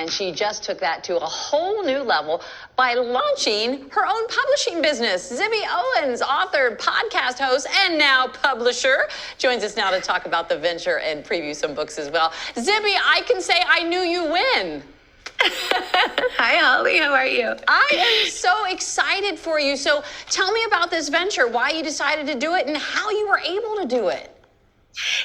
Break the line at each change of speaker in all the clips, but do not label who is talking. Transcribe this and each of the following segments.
And she just took that to a whole new level by launching her own publishing business. Zibby Owens, author, podcast host, and now publisher, joins us now to talk about the venture and preview some books as well. Zibby, I can say I knew you win.
Hi, Holly. How are you?
I am so excited for you. So tell me about this venture, why you decided to do it, and how you were able to do it.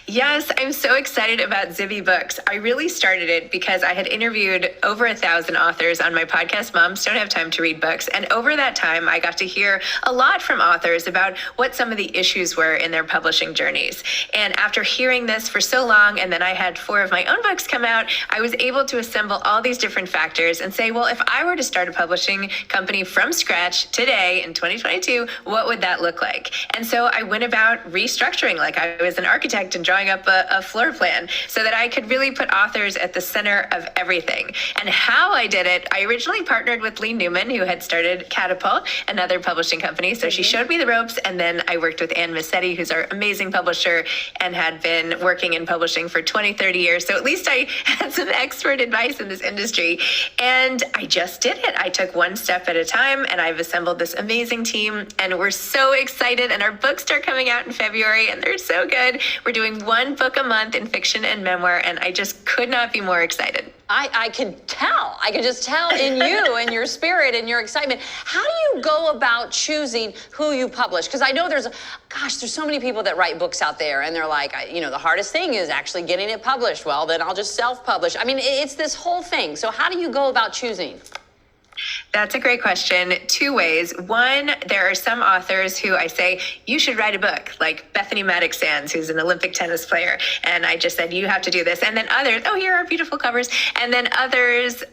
Yes, I'm so excited about Zibby Books. I really started it because I had interviewed over 1,000 authors on my podcast, Moms Don't Have Time to Read Books. And over that time, I got to hear a lot from authors about what some of the issues were in their publishing journeys. And after hearing this for so long, and then I had 4 of my own books come out, I was able to assemble all these different factors and say, well, if I were to start a publishing company from scratch today in 2022, what would that look like? And so I went about restructuring like I was an architect and drawing up a floor plan so that I could really put authors at the center of everything. And how I did it, I originally partnered with Lee Newman, who had started Catapult, another publishing company. So she showed me the ropes, and then I worked with Ann Massetti, who's our amazing publisher and had been working in publishing for 20, 30 years. So at least I had some expert advice in this industry. And I just did it. I took one step at a time, and I've assembled this amazing team, and we're so excited. And our books start coming out in February, and they're so good. We're doing one book a month in fiction and memoir, and I just could not be more excited.
I could tell. I could just tell in you and your spirit and your excitement. How do you go about choosing who you publish? Because I know there's so many people that write books out there, and they're like, the hardest thing is actually getting it published. Well, then I'll just self-publish. I mean, it's this whole thing. So how do you go about choosing?
That's a great question. 2 ways. One, there are some authors who I say, you should write a book, like Bethany Maddox-Sands, who's an Olympic tennis player. And I just said, you have to do this. And then others, oh, here are beautiful covers. And then others,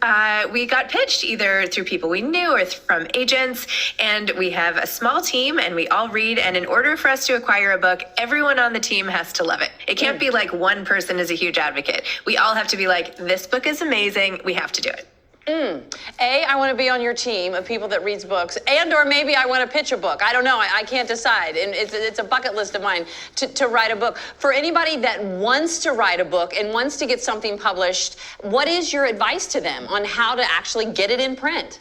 we got pitched either through people we knew or from agents. And we have a small team, and we all read. And in order for us to acquire a book, everyone on the team has to love it. It can't be like one person is a huge advocate. We all have to be like, this book is amazing. We have to do it.
I want to be on your team of people that reads books, and or maybe I want to pitch a book. I don't know. I can't decide. And it's a bucket list of mine to write a book. For anybody that wants to write a book and wants to get something published, what is your advice to them on how to actually get it in print?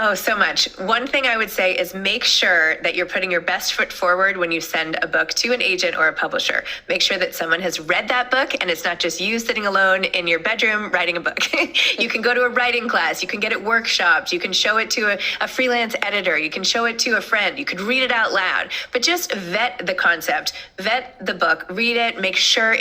Oh, so much. One thing I would say is make sure that you're putting your best foot forward when you send a book to an agent or a publisher. Make sure that someone has read that book and it's not just you sitting alone in your bedroom writing a book. You can go to a writing class. You can get it workshopped. You can show it to a freelance editor. You can show it to a friend. You could read it out loud. But just vet the concept, vet the book, read it, make sure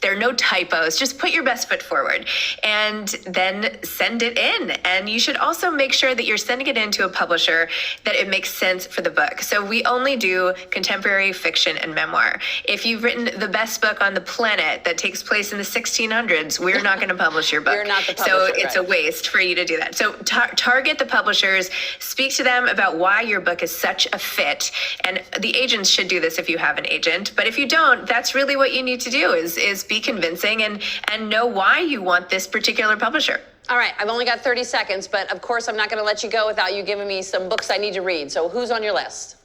there are no typos. Just put your best foot forward and then send it in. And you should also make sure that you're sending it into a publisher that it makes sense for the book. So we only do contemporary fiction and memoir. If you've written the best book on the planet that takes place in the 1600s, we're not going to publish your book.
You're not the publisher,
so it's a waste for you to do that. So target the publishers, speak to them about why your book is such a fit. And the agents should do this if you have an agent. But if you don't, that's really what you need to do is be convincing and know why you want this particular publisher.
All right, I've only got 30 seconds, but of course I'm not going to let you go without you giving me some books I need to read. So who's on your list?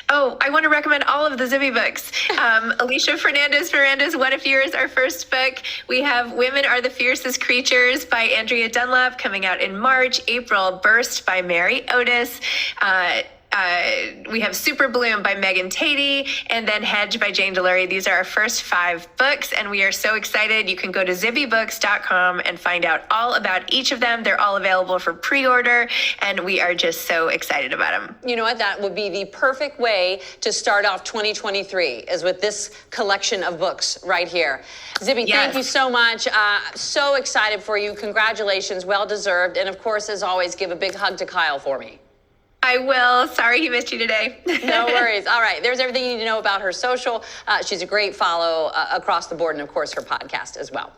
Oh, I want to recommend all of the Zibby books. Alicia Miranda's What If Yours, our first book. We have Women Are the Fiercest Creatures by Andrea Dunlap coming out in March. April, Burst by Mary Otis. We have Super Bloom by Megan Tatey, and then Hedge by Jane DeLury. These are our first 5 books, and we are so excited. You can go to zibbybooks.com and find out all about each of them. They're all available for pre-order, and we are just so excited about them.
You know what? That would be the perfect way to start off 2023, is with this collection of books right here. Zibby,
Yes.
Thank you so much. So excited for you. Congratulations. Well deserved. And of course, as always, give a big hug to Kyle for me.
I will. Sorry he missed you today.
No worries. All right. There's everything you need to know about her social. She's a great follow across the board, and of course, her podcast as well.